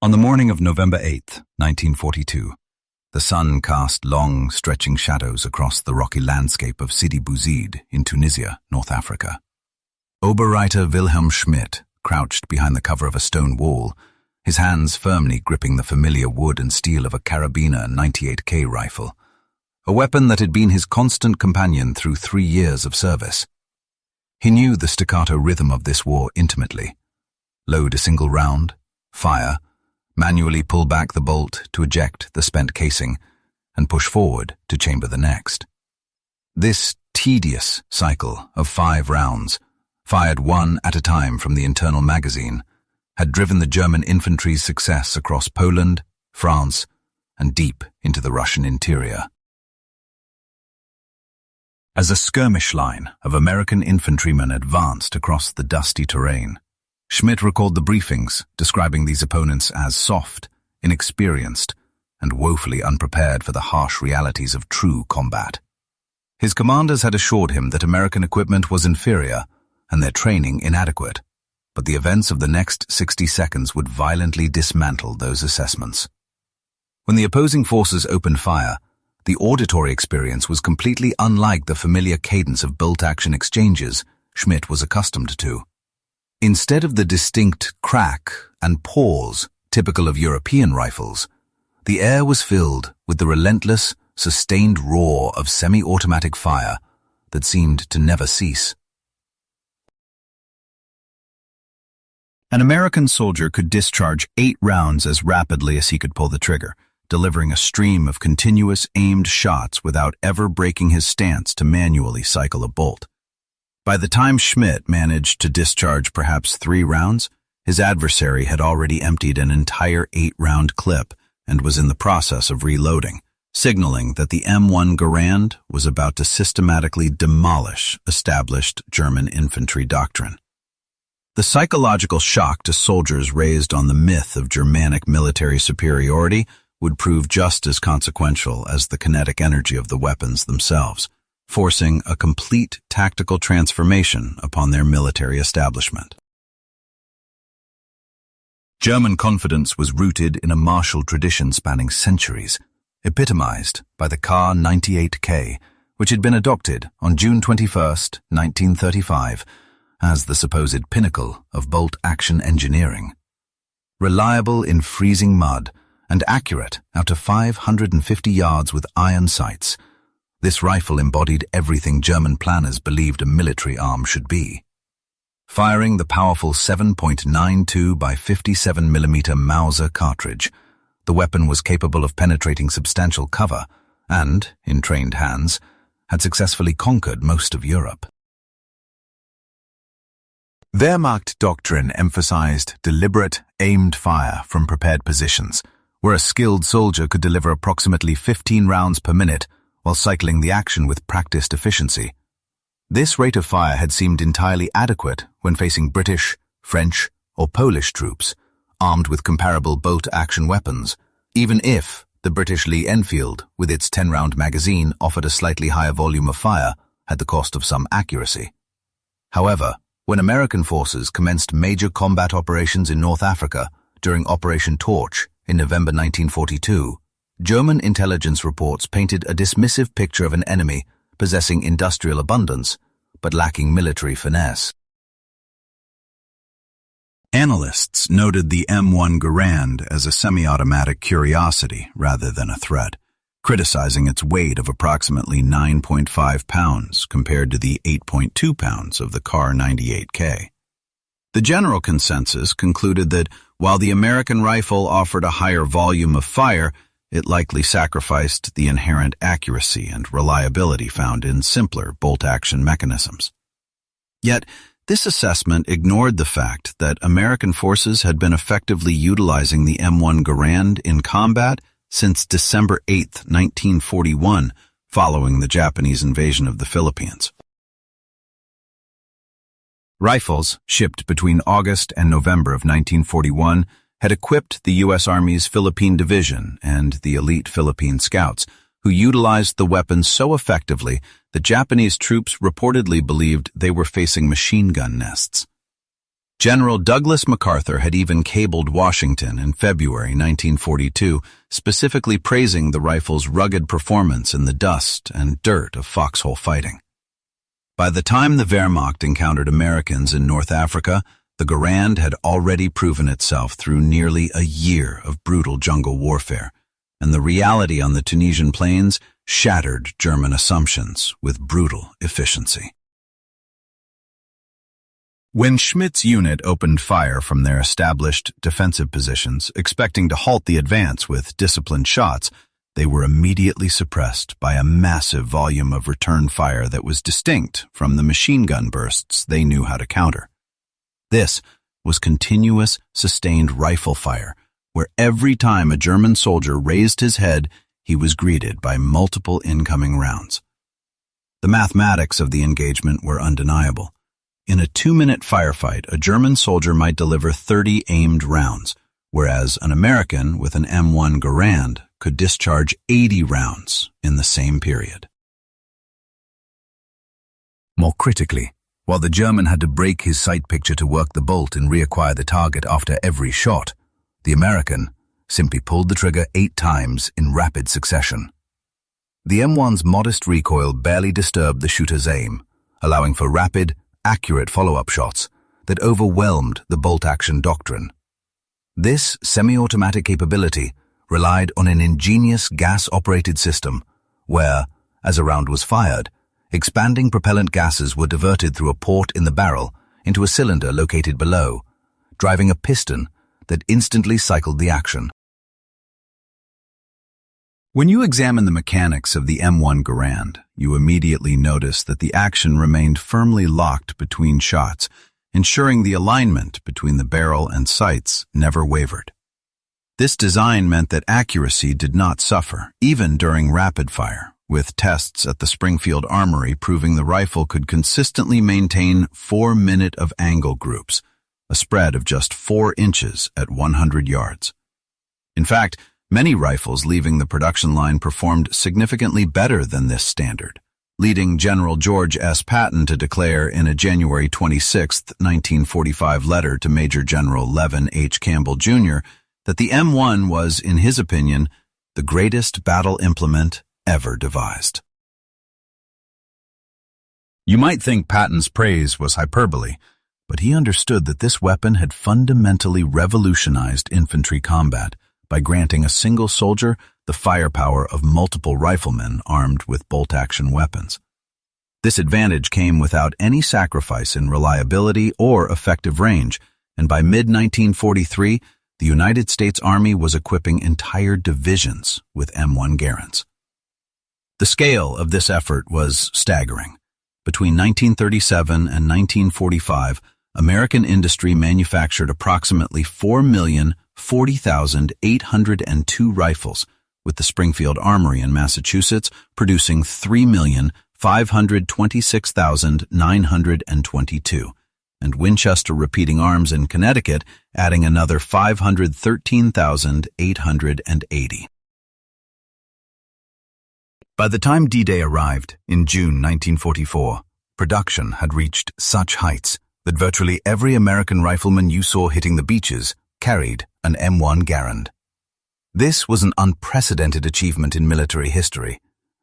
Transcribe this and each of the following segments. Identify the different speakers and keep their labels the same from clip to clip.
Speaker 1: On the morning of November 8th, 1942, the sun cast long, stretching shadows across the rocky landscape of Sidi Bouzid in Tunisia, North Africa. Oberreiter Wilhelm Schmidt crouched behind the cover of a stone wall, his hands firmly gripping the familiar wood and steel of a Karabiner 98k rifle, a weapon that had been his constant companion through 3 years of service. He knew the staccato rhythm of this war intimately. Load a single round, fire, manually pull back the bolt to eject the spent casing, and push forward to chamber the next. This tedious cycle of 5 rounds, fired one at a time from the internal magazine, had driven the German infantry's success across Poland, France, and deep into the Russian interior. As a skirmish line of American infantrymen advanced across the dusty terrain, Schmidt recalled the briefings describing these opponents as soft, inexperienced, and woefully unprepared for the harsh realities of true combat. His commanders had assured him that American equipment was inferior and their training inadequate, but the events of the next 60 seconds would violently dismantle those assessments. When the opposing forces opened fire, the auditory experience was completely unlike the familiar cadence of bolt-action exchanges Schmidt was accustomed to. Instead of the distinct crack and pause typical of European rifles, the air was filled with the relentless, sustained roar of semi-automatic fire that seemed to never cease. An American soldier could discharge 8 rounds as rapidly as he could pull the trigger, delivering a stream of continuous aimed shots without ever breaking his stance to manually cycle a bolt. By the time Schmidt managed to discharge perhaps 3 rounds, his adversary had already emptied an entire 8-round clip and was in the process of reloading, signaling that the M1 Garand was about to systematically demolish established German infantry doctrine. The psychological shock to soldiers raised on the myth of Germanic military superiority would prove just as consequential as the kinetic energy of the weapons themselves, forcing a complete tactical transformation upon their military establishment. German confidence was rooted in a martial tradition spanning centuries, epitomized by the Kar-98k, which had been adopted on June 21, 1935, as the supposed pinnacle of bolt-action engineering. Reliable in freezing mud and accurate out to 550 yards with iron sights, this rifle embodied everything German planners believed a military arm should be. Firing the powerful 7.92 by 57 mm Mauser cartridge, the weapon was capable of penetrating substantial cover and, in trained hands, had successfully conquered most of Europe. Wehrmacht doctrine emphasized deliberate, aimed fire from prepared positions, where a skilled soldier could deliver approximately 15 rounds per minute while cycling the action with practiced efficiency. This rate of fire had seemed entirely adequate when facing British, French, or Polish troops, armed with comparable bolt-action weapons, even if the British Lee Enfield, with its 10-round magazine, offered a slightly higher volume of fire at the cost of some accuracy. However, when American forces commenced major combat operations in North Africa during Operation Torch in November 1942, German intelligence reports painted a dismissive picture of an enemy possessing industrial abundance but lacking military finesse. Analysts noted the M1 Garand as a semi-automatic curiosity rather than a threat, criticizing its weight of approximately 9.5 pounds compared to the 8.2 pounds of the Kar-98k. The general consensus concluded that while the American rifle offered a higher volume of fire, it likely sacrificed the inherent accuracy and reliability found in simpler bolt-action mechanisms. Yet, this assessment ignored the fact that American forces had been effectively utilizing the M1 Garand in combat since December 8, 1941, following the Japanese invasion of the Philippines. Rifles, shipped between August and November of 1941, had equipped the U.S. Army's Philippine Division and the elite Philippine Scouts, who utilized the weapons so effectively that Japanese troops reportedly believed they were facing machine gun nests. General Douglas MacArthur had even cabled Washington in February 1942, specifically praising the rifle's rugged performance in the dust and dirt of foxhole fighting. By the time the Wehrmacht encountered Americans in North Africa, the Garand had already proven itself through nearly a year of brutal jungle warfare, and the reality on the Tunisian plains shattered German assumptions with brutal efficiency. When Schmidt's unit opened fire from their established defensive positions, expecting to halt the advance with disciplined shots, they were immediately suppressed by a massive volume of return fire that was distinct from the machine gun bursts they knew how to counter. This was continuous, sustained rifle fire, where every time a German soldier raised his head, he was greeted by multiple incoming rounds. The mathematics of the engagement were undeniable. In a 2-minute firefight, a German soldier might deliver 30 aimed rounds, whereas an American with an M1 Garand could discharge 80 rounds in the same period. More critically, while the German had to break his sight picture to work the bolt and reacquire the target after every shot, the American simply pulled the trigger 8 times in rapid succession. The M1's modest recoil barely disturbed the shooter's aim, allowing for rapid, accurate follow-up shots that overwhelmed the bolt-action doctrine. This semi-automatic capability relied on an ingenious gas-operated system where, as a round was fired, expanding propellant gases were diverted through a port in the barrel into a cylinder located below, driving a piston that instantly cycled the action. When you examine the mechanics of the M1 Garand, you immediately notice that the action remained firmly locked between shots, ensuring the alignment between the barrel and sights never wavered. This design meant that accuracy did not suffer, even during rapid fire, with tests at the Springfield Armory proving the rifle could consistently maintain 4-minute of angle groups, a spread of just 4 inches at 100 yards. In fact, many rifles leaving the production line performed significantly better than this standard, leading General George S. Patton to declare in a January 26, 1945 letter to Major General Levin H. Campbell, Jr., that the M1 was, in his opinion, the greatest battle implement ever devised. You might think Patton's praise was hyperbole, but he understood that this weapon had fundamentally revolutionized infantry combat by granting a single soldier the firepower of multiple riflemen armed with bolt-action weapons. This advantage came without any sacrifice in reliability or effective range, and by mid-1943, the United States Army was equipping entire divisions with M1 Garands. The scale of this effort was staggering. Between 1937 and 1945, American industry manufactured approximately 4,040,802 rifles, with the Springfield Armory in Massachusetts producing 3,526,922, and Winchester Repeating Arms in Connecticut adding another 513,880. By the time D-Day arrived in June 1944, production had reached such heights that virtually every American rifleman you saw hitting the beaches carried an M1 Garand. This was an unprecedented achievement in military history.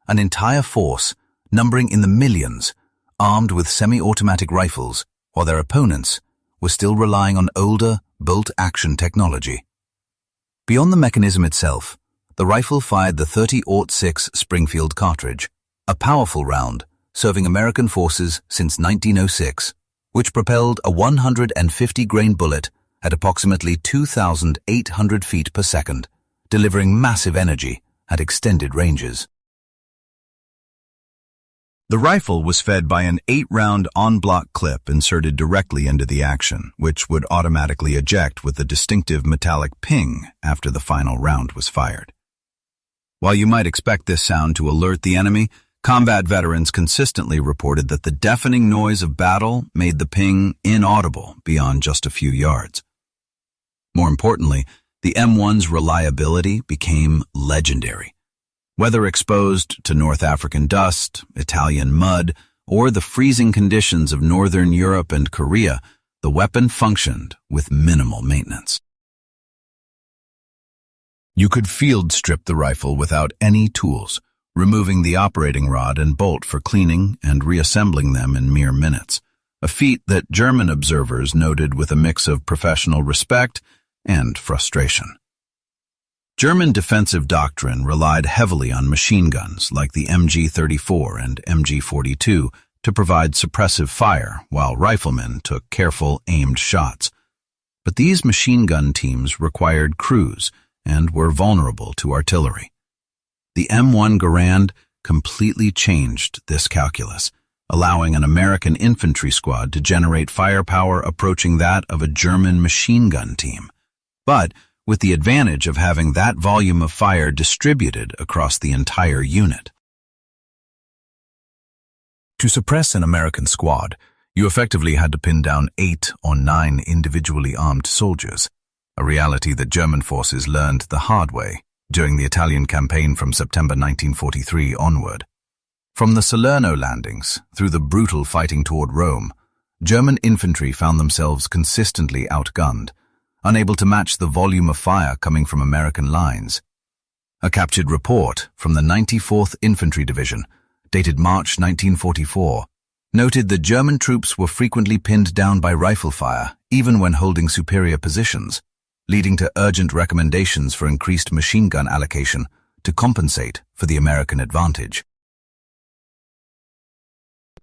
Speaker 1: An entire force, numbering in the millions, armed with semi-automatic rifles, while their opponents were still relying on older, bolt-action technology. Beyond the mechanism itself, the rifle fired the .30-06 Springfield cartridge, a powerful round serving American forces since 1906, which propelled a 150-grain bullet at approximately 2,800 feet per second, delivering massive energy at extended ranges. The rifle was fed by an 8-round en-bloc clip inserted directly into the action, which would automatically eject with a distinctive metallic ping after the final round was fired. While you might expect this sound to alert the enemy, combat veterans consistently reported that the deafening noise of battle made the ping inaudible beyond just a few yards. More importantly, the M1's reliability became legendary. Whether exposed to North African dust, Italian mud, or the freezing conditions of Northern Europe and Korea, the weapon functioned with minimal maintenance. You could field strip the rifle without any tools, removing the operating rod and bolt for cleaning and reassembling them in mere minutes, a feat that German observers noted with a mix of professional respect and frustration. German defensive doctrine relied heavily on machine guns like the MG-34 and MG-42 to provide suppressive fire, while riflemen took careful, aimed shots. But these machine gun teams required crews and were vulnerable to artillery. The M1 Garand completely changed this calculus, allowing an American infantry squad to generate firepower approaching that of a German machine gun team, but with the advantage of having that volume of fire distributed across the entire unit. To suppress an American squad, you effectively had to pin down 8 or 9 individually armed soldiers, a reality that German forces learned the hard way during the Italian campaign from September 1943 onward. From the Salerno landings through the brutal fighting toward Rome, German infantry found themselves consistently outgunned, unable to match the volume of fire coming from American lines. A captured report from the 94th Infantry Division, dated March 1944, noted that German troops were frequently pinned down by rifle fire, even when holding superior positions, leading to urgent recommendations for increased machine gun allocation to compensate for the American advantage.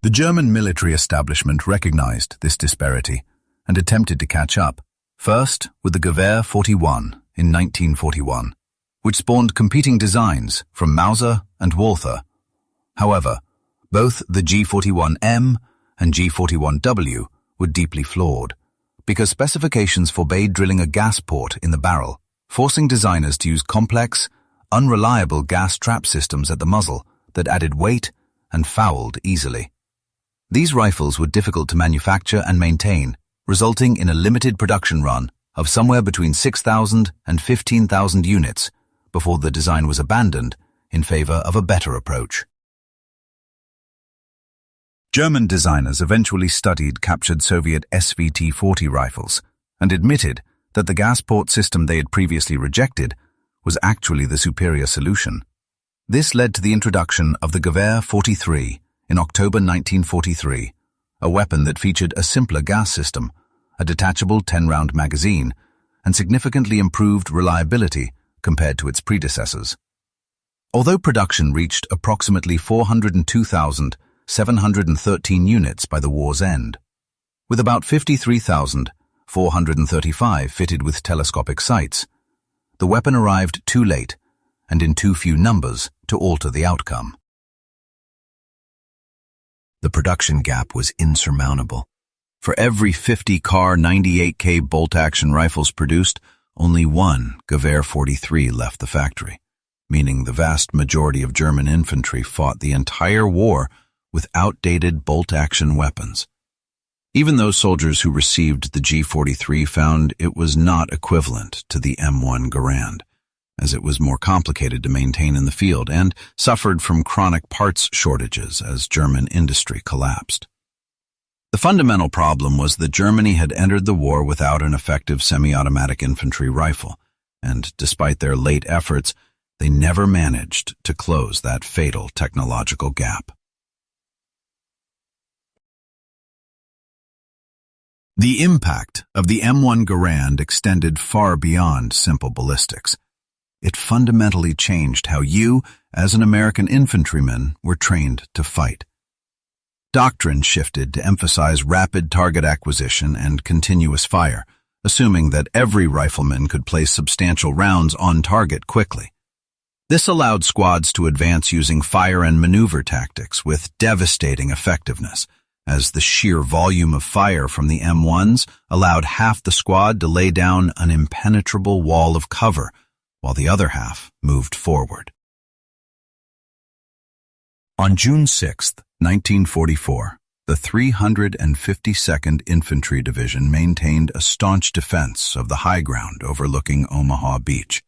Speaker 1: The German military establishment recognized this disparity and attempted to catch up, first with the Gewehr 41 in 1941, which spawned competing designs from Mauser and Walther. However, both the G41M and G41W were deeply flawed, because specifications forbade drilling a gas port in the barrel, forcing designers to use complex, unreliable gas trap systems at the muzzle that added weight and fouled easily. These rifles were difficult to manufacture and maintain, resulting in a limited production run of somewhere between 6,000 and 15,000 units before the design was abandoned in favor of a better approach. German designers eventually studied captured Soviet SVT-40 rifles and admitted that the gas port system they had previously rejected was actually the superior solution. This led to the introduction of the Gewehr 43 in October 1943, a weapon that featured a simpler gas system, a detachable 10-round magazine, and significantly improved reliability compared to its predecessors. Although production reached approximately 402,713 units by the war's end, with about 53,435 fitted with telescopic sights, the weapon arrived too late and in too few numbers to alter the outcome. The production gap was insurmountable. For every 50 Kar-98k bolt-action rifles produced, only one Gewehr 43 left the factory, meaning the vast majority of German infantry fought the entire war with outdated bolt-action weapons. Even those soldiers who received the G43 found it was not equivalent to the M1 Garand, as it was more complicated to maintain in the field and suffered from chronic parts shortages as German industry collapsed. The fundamental problem was that Germany had entered the war without an effective semi-automatic infantry rifle, and despite their late efforts, they never managed to close that fatal technological gap. The impact of the M1 Garand extended far beyond simple ballistics. It fundamentally changed how you, as an American infantryman, were trained to fight. Doctrine shifted to emphasize rapid target acquisition and continuous fire, assuming that every rifleman could place substantial rounds on target quickly. This allowed squads to advance using fire and maneuver tactics with devastating effectiveness, as the sheer volume of fire from the M1s allowed half the squad to lay down an impenetrable wall of cover, while the other half moved forward. On June 6, 1944, the 352nd Infantry Division maintained a staunch defense of the high ground overlooking Omaha Beach.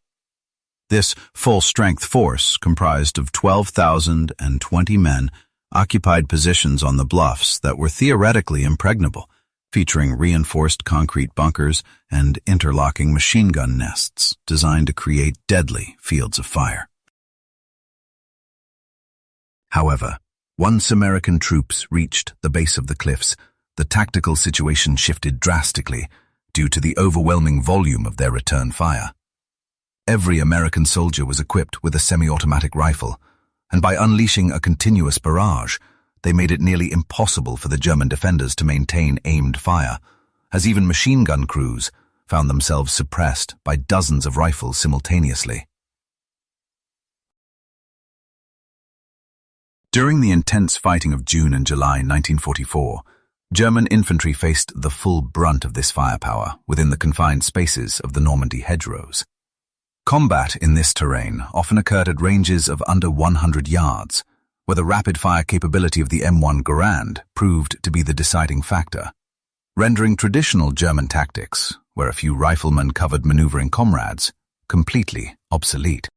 Speaker 1: This full-strength force, comprised of 12,020 men, occupied positions on the bluffs that were theoretically impregnable, featuring reinforced concrete bunkers and interlocking machine gun nests designed to create deadly fields of fire. However, once American troops reached the base of the cliffs, the tactical situation shifted drastically due to the overwhelming volume of their return fire. Every American soldier was equipped with a semi-automatic rifle, and by unleashing a continuous barrage, they made it nearly impossible for the German defenders to maintain aimed fire, as even machine gun crews found themselves suppressed by dozens of rifles simultaneously. During the intense fighting of June and July 1944, German infantry faced the full brunt of this firepower within the confined spaces of the Normandy hedgerows. Combat in this terrain often occurred at ranges of under 100 yards, where the rapid-fire capability of the M1 Garand proved to be the deciding factor, rendering traditional German tactics, where a few riflemen covered maneuvering comrades, completely obsolete.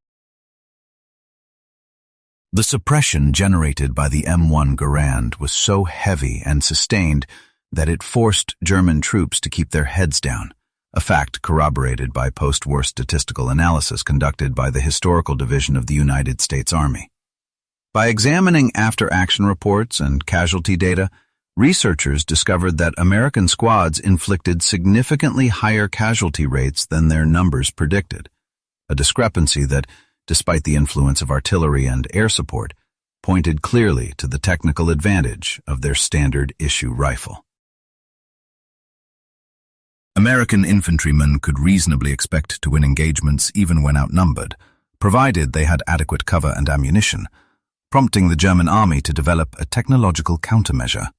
Speaker 1: The suppression generated by the M1 Garand was so heavy and sustained that it forced German troops to keep their heads down, a fact corroborated by post-war statistical analysis conducted by the Historical Division of the United States Army. By examining after-action reports and casualty data, researchers discovered that American squads inflicted significantly higher casualty rates than their numbers predicted, a discrepancy that, despite the influence of artillery and air support, pointed clearly to the technical advantage of their standard-issue rifle. American infantrymen could reasonably expect to win engagements even when outnumbered, provided they had adequate cover and ammunition, prompting the German army to develop a technological countermeasure.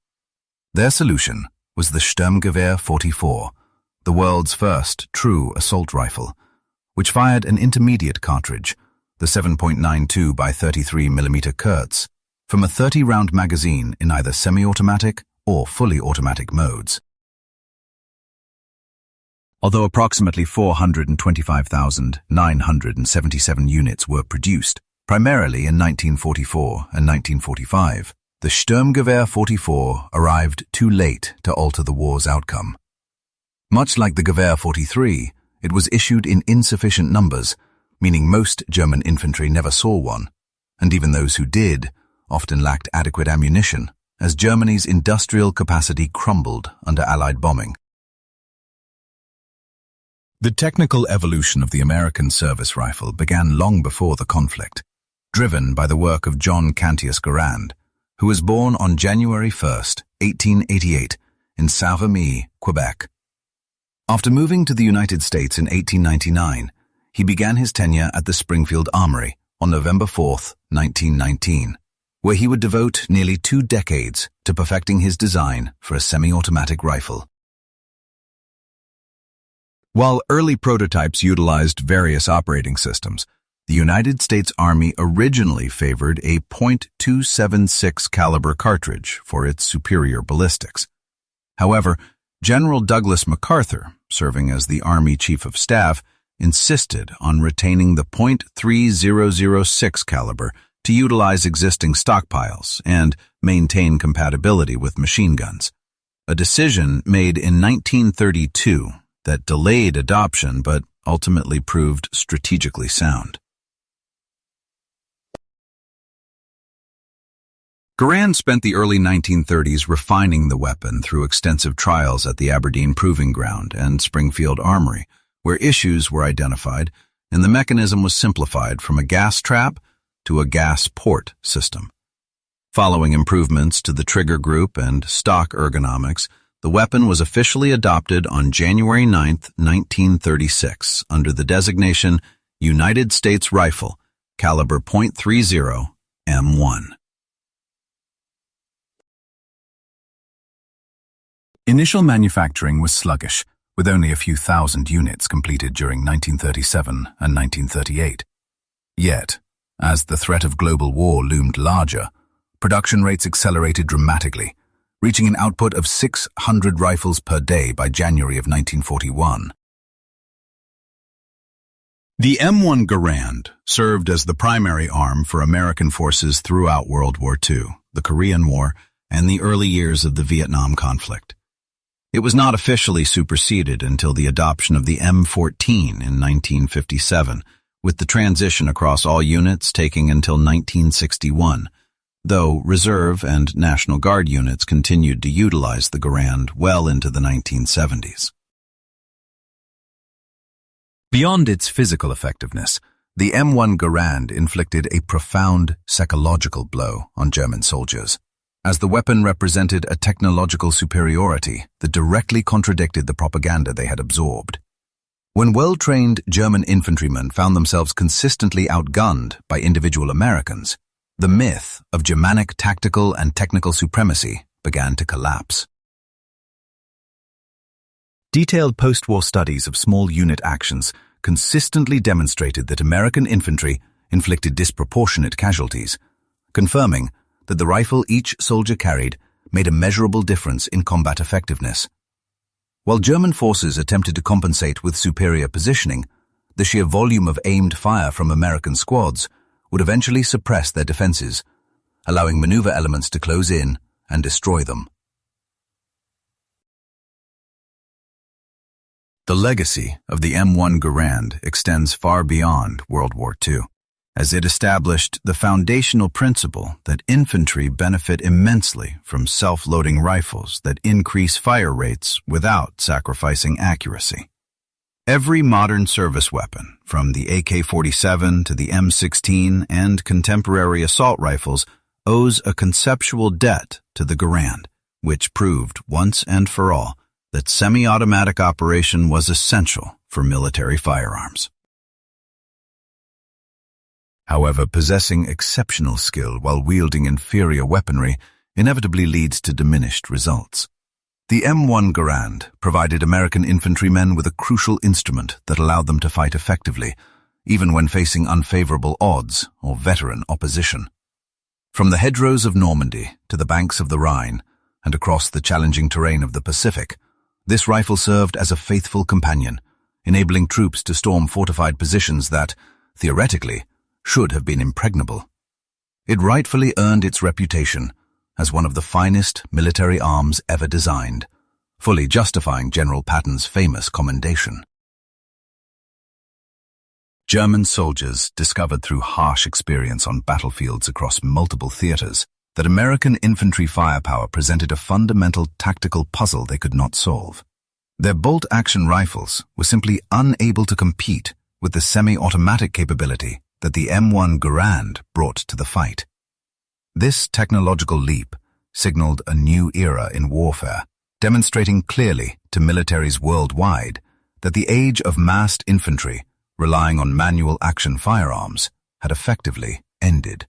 Speaker 1: Their solution was the Sturmgewehr 44, the world's first true assault rifle, which fired an intermediate cartridge, the 7.92 by 33 mm Kurz, from a 30-round magazine in either semi-automatic or fully automatic modes. Although approximately 425,977 units were produced, primarily in 1944 and 1945, the Sturmgewehr 44 arrived too late to alter the war's outcome. Much like the Gewehr 43, it was issued in insufficient numbers, meaning most German infantry never saw one, and even those who did often lacked adequate ammunition, as Germany's industrial capacity crumbled under Allied bombing. The technical evolution of the American service rifle began long before the conflict, driven by the work of John Cantius Garand, who was born on January 1, 1888, in Saint-Remy, Quebec. After moving to the United States in 1899, he began his tenure at the Springfield Armory on November 4, 1919, where he would devote nearly 2 decades to perfecting his design for a semi-automatic rifle. While early prototypes utilized various operating systems, the United States Army originally favored a .276 caliber cartridge for its superior ballistics. However, General Douglas MacArthur, serving as the Army Chief of Staff, insisted on retaining the .3006 caliber to utilize existing stockpiles and maintain compatibility with machine guns, a decision made in 1932 that delayed adoption but ultimately proved strategically sound. Garand spent the early 1930s refining the weapon through extensive trials at the Aberdeen Proving Ground and Springfield Armory, where issues were identified and the mechanism was simplified from a gas trap to a gas port system. Following improvements to the trigger group and stock ergonomics, the weapon was officially adopted on January 9, 1936, under the designation United States Rifle, caliber .30 M1. Initial manufacturing was sluggish, with only a few thousand units completed during 1937 and 1938. Yet, as the threat of global war loomed larger, production rates accelerated dramatically, reaching an output of 600 rifles per day by January of 1941. The M1 Garand served as the primary arm for American forces throughout World War II, the Korean War, and the early years of the Vietnam conflict. It was not officially superseded until the adoption of the M14 in 1957, with the transition across all units taking until 1961, though Reserve and National Guard units continued to utilize the Garand well into the 1970s. Beyond its physical effectiveness, the M1 Garand inflicted a profound psychological blow on German soldiers, as the weapon represented a technological superiority that directly contradicted the propaganda they had absorbed. When well-trained German infantrymen found themselves consistently outgunned by individual Americans, the myth of Germanic tactical and technical supremacy began to collapse. Detailed post-war studies of small unit actions consistently demonstrated that American infantry inflicted disproportionate casualties, confirming that the rifle each soldier carried made a measurable difference in combat effectiveness. While German forces attempted to compensate with superior positioning, the sheer volume of aimed fire from American squads would eventually suppress their defenses, allowing maneuver elements to close in and destroy them. The legacy of the M1 Garand extends far beyond World War II, as it established the foundational principle that infantry benefit immensely from self-loading rifles that increase fire rates without sacrificing accuracy. Every modern service weapon, from the AK-47 to the M16 and contemporary assault rifles, owes a conceptual debt to the Garand, which proved once and for all that semi-automatic operation was essential for military firearms. However, possessing exceptional skill while wielding inferior weaponry inevitably leads to diminished results. The M1 Garand provided American infantrymen with a crucial instrument that allowed them to fight effectively, even when facing unfavorable odds or veteran opposition. From the hedgerows of Normandy to the banks of the Rhine and across the challenging terrain of the Pacific, this rifle served as a faithful companion, enabling troops to storm fortified positions that, theoretically, should have been impregnable. It rightfully earned its reputation as one of the finest military arms ever designed, fully justifying General Patton's famous commendation. German soldiers discovered through harsh experience on battlefields across multiple theaters that American infantry firepower presented a fundamental tactical puzzle they could not solve. Their bolt-action rifles were simply unable to compete with the semi-automatic capability that the M1 Garand brought to the fight. This technological leap signaled a new era in warfare, demonstrating clearly to militaries worldwide that the age of massed infantry relying on manual action firearms had effectively ended.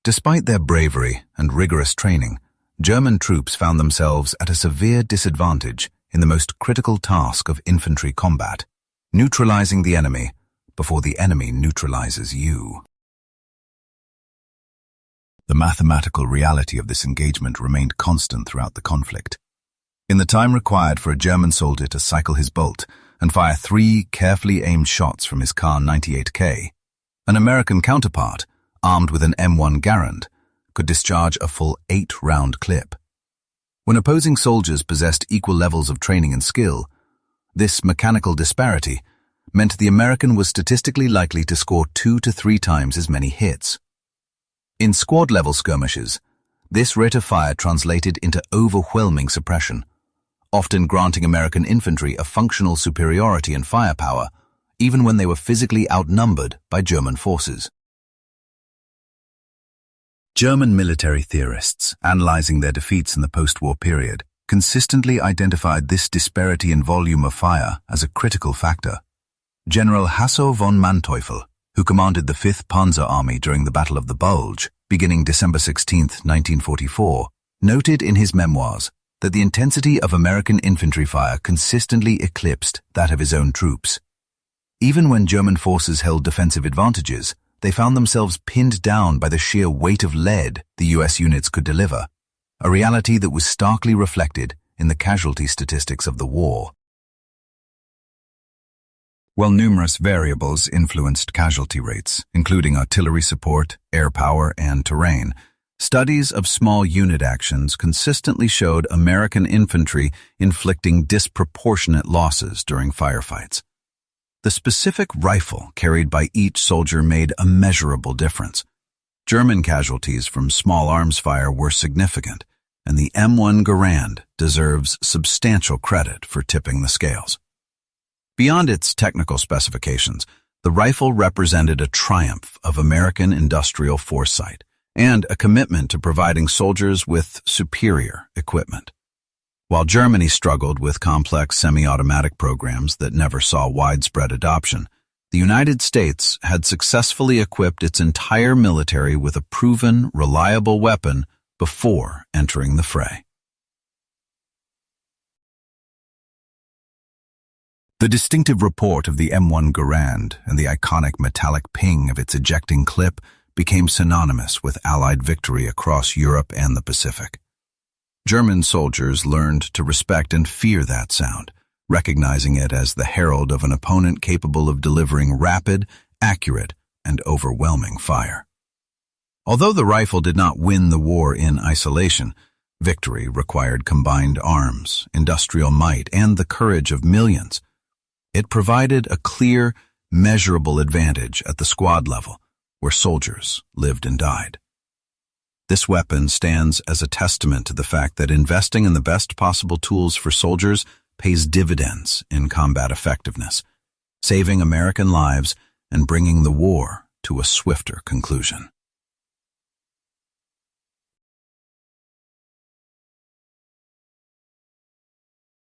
Speaker 1: Despite their bravery and rigorous training, German troops found themselves at a severe disadvantage in the most critical task of infantry combat, neutralizing the enemy before the enemy neutralizes you. The mathematical reality of this engagement remained constant throughout the conflict. In the time required for a German soldier to cycle his bolt and fire 3 carefully aimed shots from his Kar-98k, an American counterpart, armed with an M1 Garand, could discharge a full 8-round clip. When opposing soldiers possessed equal levels of training and skill, this mechanical disparity meant the American was statistically likely to score 2 to 3 times as many hits. In squad-level skirmishes, this rate of fire translated into overwhelming suppression, often granting American infantry a functional superiority in firepower, even when they were physically outnumbered by German forces. German military theorists, analyzing their defeats in the post-war period, consistently identified this disparity in volume of fire as a critical factor. General Hasso von Manteuffel, who commanded the 5th Panzer Army during the Battle of the Bulge, beginning December 16, 1944, noted in his memoirs that the intensity of American infantry fire consistently eclipsed that of his own troops. Even when German forces held defensive advantages, they found themselves pinned down by the sheer weight of lead the US units could deliver, a reality that was starkly reflected in the casualty statistics of the war. While numerous variables influenced casualty rates, including artillery support, air power, and terrain, Studies of small unit actions consistently showed American infantry inflicting disproportionate losses during firefights. The specific rifle carried by each soldier made a measurable difference. German casualties from small arms fire were significant, and the M1 Garand deserves substantial credit for tipping the scales. Beyond its technical specifications, the rifle represented a triumph of American industrial foresight and a commitment to providing soldiers with superior equipment. While Germany struggled with complex semi-automatic programs that never saw widespread adoption, the United States had successfully equipped its entire military with a proven, reliable weapon before entering the fray. The distinctive report of the M1 Garand and the iconic metallic ping of its ejecting clip became synonymous with Allied victory across Europe and the Pacific. German soldiers learned to respect and fear that sound, recognizing it as the herald of an opponent capable of delivering rapid, accurate, and overwhelming fire. Although the rifle did not win the war in isolation, victory required combined arms, industrial might, and the courage of millions. It provided a clear, measurable advantage at the squad level, where soldiers lived and died. This weapon stands as a testament to the fact that investing in the best possible tools for soldiers pays dividends in combat effectiveness, saving American lives and bringing the war to a swifter conclusion.